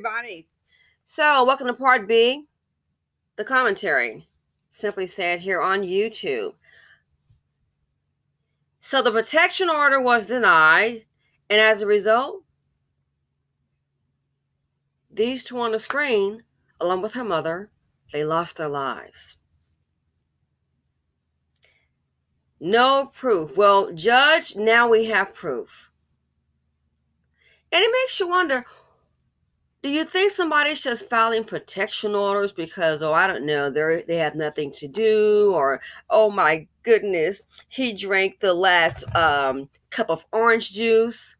Everybody. So, welcome to part B, the commentary, simply said here on YouTube. So, the protection order was denied, and as a result, these two on the screen, along with her mother, they lost their lives. No proof. Well, judge, now we have proof. And it makes you wonder, do you think somebody's just filing protection orders because, I don't know, they have nothing to do, or, oh my goodness, he drank the last cup of orange juice?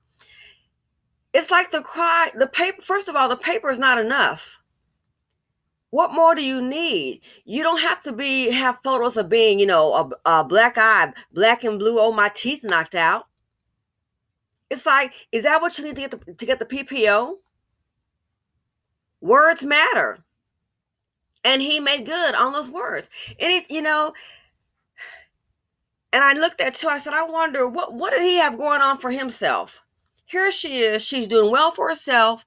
It's like the paper. First of all, the paper is not enough. What more do you need? You don't have to have photos of being, a black eye, black and blue. Oh, my teeth knocked out. It's like, is that what you need to get the PPO? Words matter. And he made good on those words. And and I looked at too, I said, I wonder, what did he have going on for himself? Here she is, she's doing well for herself,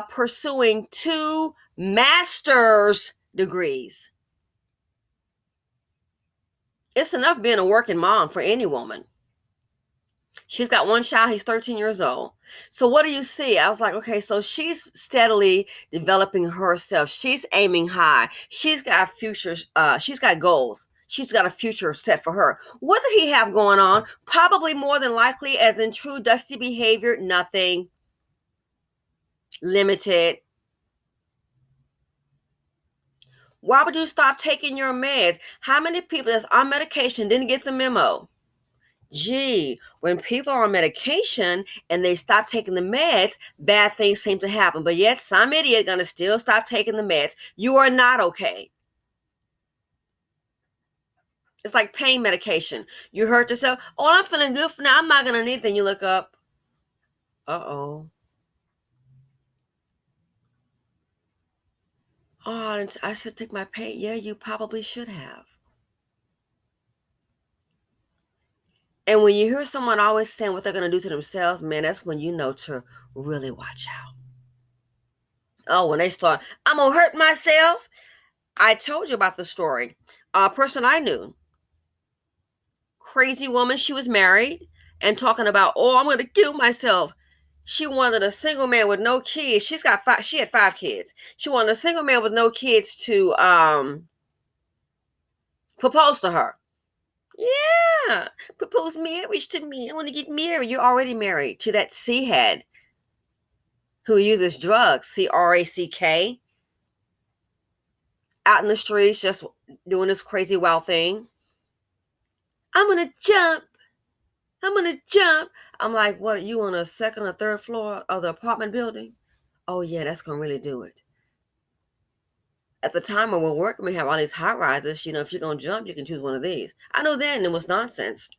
pursuing 2 master's degrees. It's enough being a working mom for any woman. She's got one child, he's 13 years old. So what do you see? I was like, okay, so she's steadily developing herself. She's aiming high. She's got futures, she's got goals. She's got a future set for her. What did he have going on? Probably more than likely, as in true Dusty behavior, nothing. Limited. Why would you stop taking your meds? How many people that's on medication didn't get the memo? Gee, when people are on medication and they stop taking the meds, bad things seem to happen. But yet some idiot gonna still stop taking the meds. You are not okay. It's like pain medication. You hurt yourself. Oh, I'm feeling good for now. I'm not gonna need. Then you look up. Uh-oh. Oh, I should take my pain. Yeah, you probably should have. And when you hear someone always saying what they're going to do to themselves, man, that's when you know to really watch out. Oh, when they start, I'm going to hurt myself. I told you about the story. A person I knew, crazy woman, she was married and talking about, oh, I'm going to kill myself. She wanted a single man with no kids. She had 5 kids. She wanted a single man with no kids to propose to her. Yeah, propose marriage to me. I want to get married. You're already married to that C-head who uses drugs, CRACK, out in the streets just doing this crazy wild thing. I'm going to jump. I'm going to jump. I'm like, what, are you on a second or third floor of the apartment building? Oh, yeah, that's going to really do it. At the time when we're working, we have all these high rises. If you're going to jump, you can choose one of these. I knew then it was nonsense.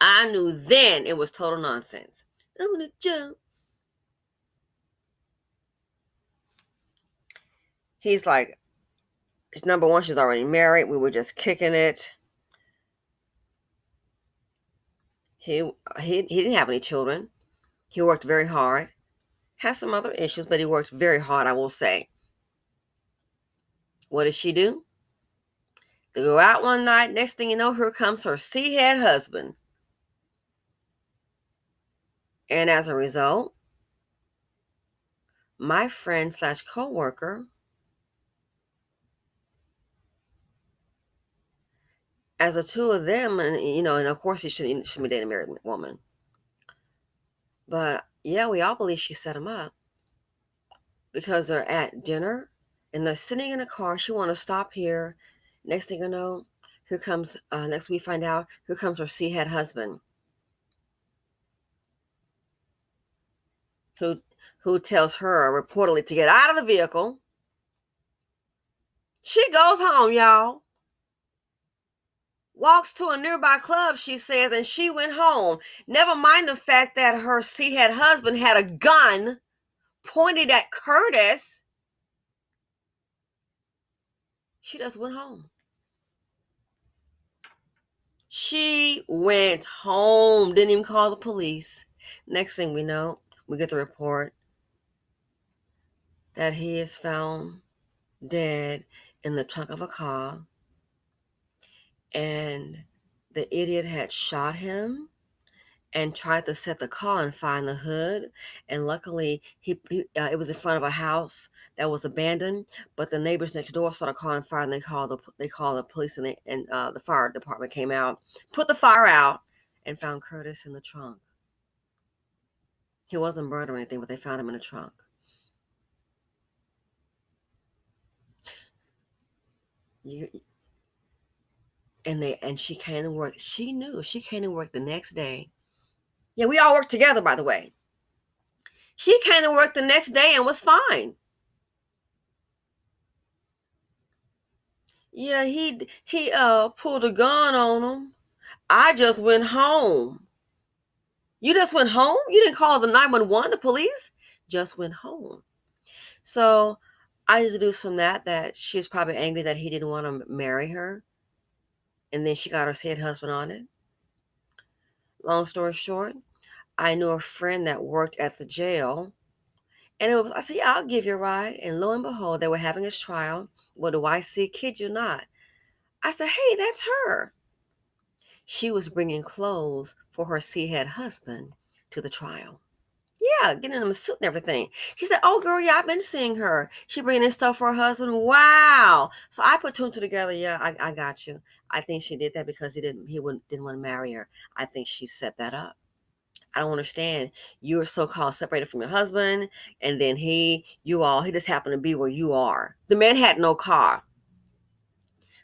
I knew then it was total nonsense. I'm going to jump. He's like, number one, she's already married. We were just kicking it. He didn't have any children. He worked very hard. Has some other issues, but he worked very hard, I will say. What does she do? They go out one night. Next thing you know, here comes her C-head husband. And as a result, my friend / co-worker, as the two of them, and of course he shouldn't be dating a married woman. But yeah, we all believe she set him up because they're at dinner and they're sitting in a car. She want to stop here. Next thing you know, here comes, next we find out, here comes her C-head husband. Who tells her reportedly to get out of the vehicle. She goes home, y'all. Walks to a nearby club, she says, and she went home. Never mind the fact that her C-head husband had a gun pointed at Curtis. She just went home. She went home, didn't even call the police. Next thing we know, we get the report. that he is found dead in the trunk of a car, and the idiot had shot him and tried to set the car on fire in the hood. And luckily, it was in front of a house that was abandoned. But the neighbors next door saw the car on fire, and they called the police, and the fire department came out, put the fire out, and found Curtis in the trunk. He wasn't murdered or anything, but they found him in the trunk. You, and she came to work. She knew. She came to work the next day. Yeah, we all worked together, by the way. She came to work the next day and was fine. Yeah, he pulled a gun on him. I just went home. You just went home? You didn't call the 911, the police? Just went home. So I deduced from that she was probably angry that he didn't want to marry her. And then she got her said husband on it. Long story short, I knew a friend that worked at the jail. And I said, yeah, I'll give you a ride. And lo and behold, they were having his trial. What do I see? Kid you not. I said, hey, that's her. She was bringing clothes for her seahead husband to the trial. Yeah, getting him a suit and everything. He said, oh, girl, yeah, I've been seeing her. She bringing in stuff for her husband. Wow. So I put two and two together. Yeah, I got you. I think she did that because he didn't want to marry her. I think she set that up. I don't understand. You are so-called separated from your husband, and then he just happened to be where you are. The man had no car,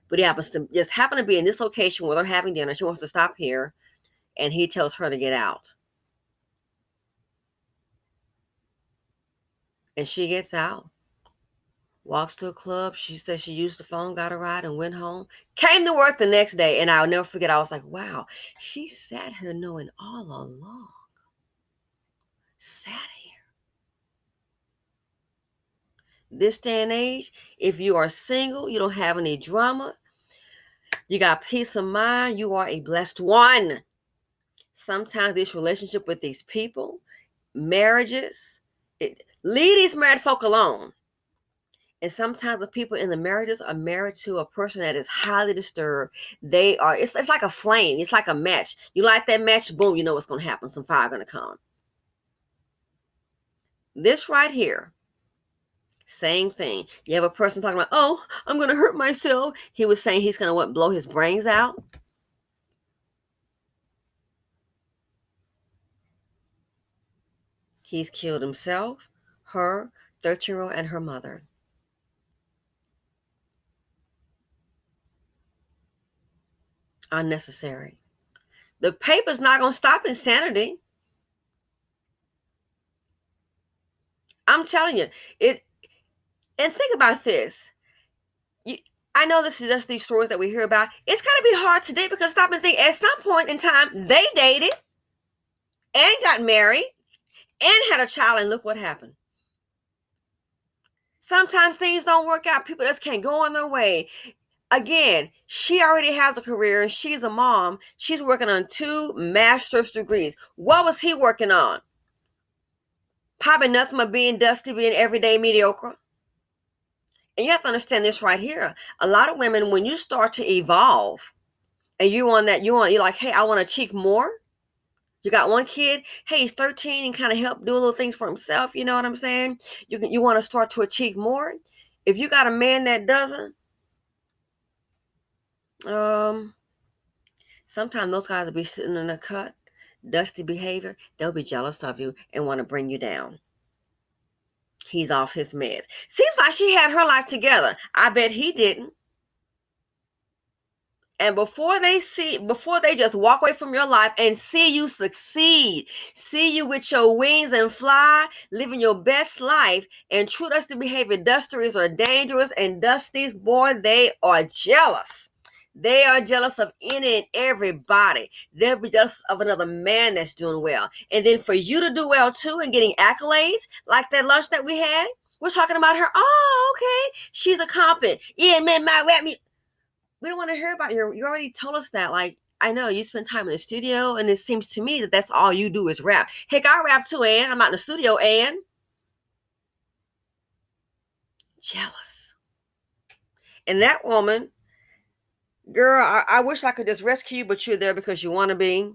but he happen to be in this location where they're having dinner. She wants to stop here, and he tells her to get out. And she gets out, walks to a club. She says she used the phone, got a ride, and went home. Came to work the next day, and I'll never forget. I was like, wow, she sat here knowing all along. Sat here. This day and age, if you are single, you don't have any drama, you got peace of mind, you are a blessed one. Sometimes this relationship with these people, marriages, leave these married folk alone. And sometimes the people in the marriages are married to a person that is highly disturbed. It's like a flame. It's like a match. You light that match, boom, you know what's going to happen. Some fire going to come. This right here, same thing. You have a person talking about, oh, I'm going to hurt myself. He was saying he's going to blow his brains out. He's killed himself, her, 13-year-old, and her mother. Unnecessary. The paper's not going to stop insanity. I'm telling you. And think about this. I know this is just these stories that we hear about. It's got to be hard to date because stop and think. At some point in time, they dated and got married and had a child, and look what happened. Sometimes things don't work out. People just can't go on their way. Again, she already has a career and she's a mom. She's working on 2 master's degrees. What was he working on? Probably nothing but being dusty, being everyday mediocre. And you have to understand this right here. A lot of women, when you start to evolve and you're like, hey, I want to achieve more. You got one kid, hey, he's 13 and kind of help do little things for himself. You know what I'm saying? You want to start to achieve more. If you got a man that doesn't, sometimes those guys will be sitting in a cut, dusty behavior. They'll be jealous of you and want to bring you down. He's off his meds. Seems like she had her life together. I bet he didn't. And before they just walk away from your life and see you succeed, see you with your wings and fly, living your best life, and true dusty behavior, dusteries are dangerous, and dusties, boy, they are jealous. They are jealous of any and everybody. They'll be jealous of another man that's doing well. And then for you to do well too and getting accolades, like that lunch that we had, we're talking about her. Oh, okay. She's a competent. Yeah, man, my rap me. We don't want to hear about you. You already told us that. Like, I know you spend time in the studio, and it seems to me that that's all you do is rap. Heck, I rap too, Ann. I'm not in the studio, Ann. Jealous. And that woman, girl, I wish I could just rescue you, but you're there because you want to be.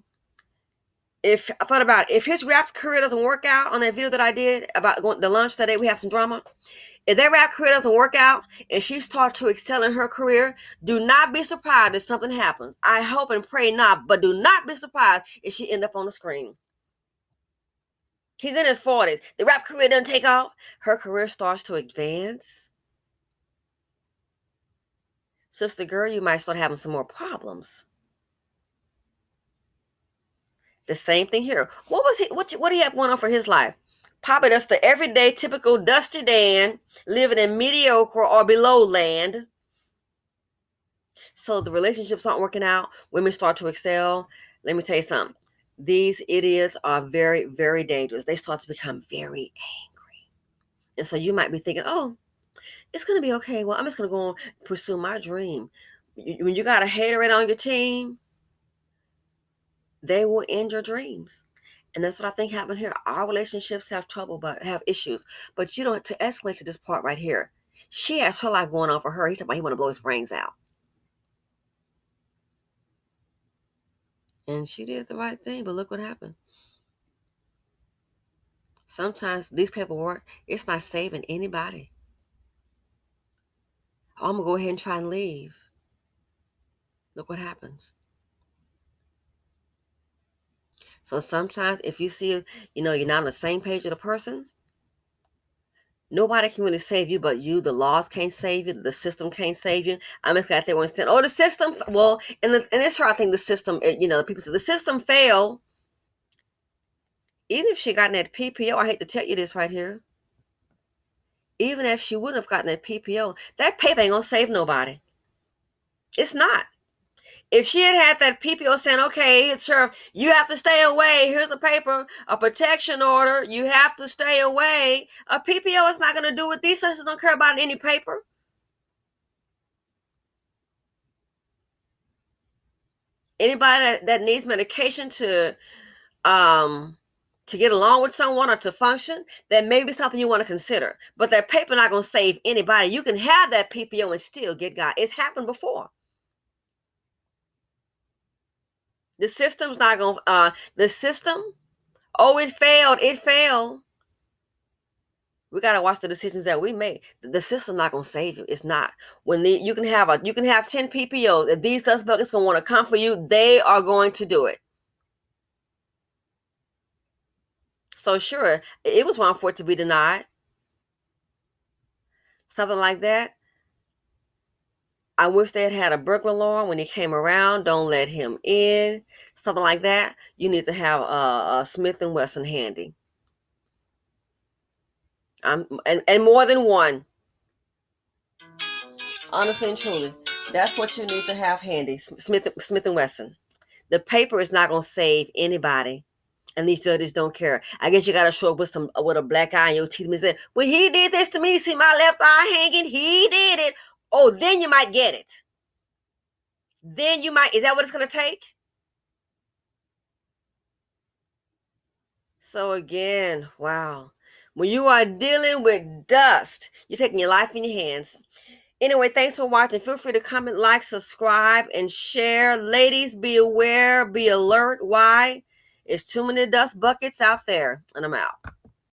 If I thought about it, if his rap career doesn't work out on that video that I did about going the lunch that day, we had some drama. If that rap career doesn't work out and she starts to excel in her career, do not be surprised if something happens. I hope and pray not, but do not be surprised if she end up on the screen. He's in his 40s. The rap career doesn't take off. Her career starts to advance. Sister girl, you might start having some more problems. The same thing here. What do he have going on for his life? Probably just the everyday typical Dusty Dan living in mediocre or below land. So the relationships aren't working out. Women start to excel. Let me tell you something. These idiots are very, very dangerous. They start to become very angry. And so you might be thinking, oh, it's going to be okay. Well, I'm just going to go and pursue my dream. When you got a haterade on your team, they will end your dreams. And that's what I think happened here. Our relationships have trouble, but have issues. But you don't, to escalate to this part right here. She has her life going on for her. He's talking about he want to blow his brains out. And she did the right thing, but look what happened. Sometimes these paperwork, it's not saving anybody. I'm going to go ahead and try and leave. Look what happens. So sometimes if you see, you're not on the same page with a person, nobody can really save you but you. The laws can't save you. The system can't save you. I'm just glad they weren't saying, oh, the system. Well, and it's true. I think the system, people say the system failed. Even if she gotten that PPO, I hate to tell you this right here. Even if she wouldn't have gotten that PPO, that paper ain't going to save nobody. It's not. If she had that PPO saying, okay, sheriff, you have to stay away. Here's a paper, a protection order. You have to stay away. A PPO is not going to do it. These sisters don't care about any paper. Anybody that needs medication to get along with someone or to function, that may be something you want to consider. But that paper not going to save anybody. You can have that PPO and still get God. It's happened before. The system's not going to, the system, oh, it failed. It failed. We got to watch the decisions that we make. The system's not going to save you. It's not. You can have 10 PPOs. If these suspects going to want to come for you, they are going to do it. So sure, it was wrong for it to be denied. Something like that. I wish they had a burglar alarm when he came around. Don't let him in. Something like that. You need to have a Smith & Wesson handy. And more than one. Honestly and truly, that's what you need to have handy. Smith & Wesson. The paper is not going to save anybody. And these judges don't care. I guess you got to show up with a black eye in your teeth and say, well, he did this to me. See my left eye hanging? He did it. Oh, then you might get it. Then you might. Is that what it's going to take? So again, wow. When you are dealing with dust, you're taking your life in your hands. Anyway, thanks for watching. Feel free to comment, like, subscribe, and share. Ladies, be aware, be alert. Why? It's too many dust buckets out there. And I'm out.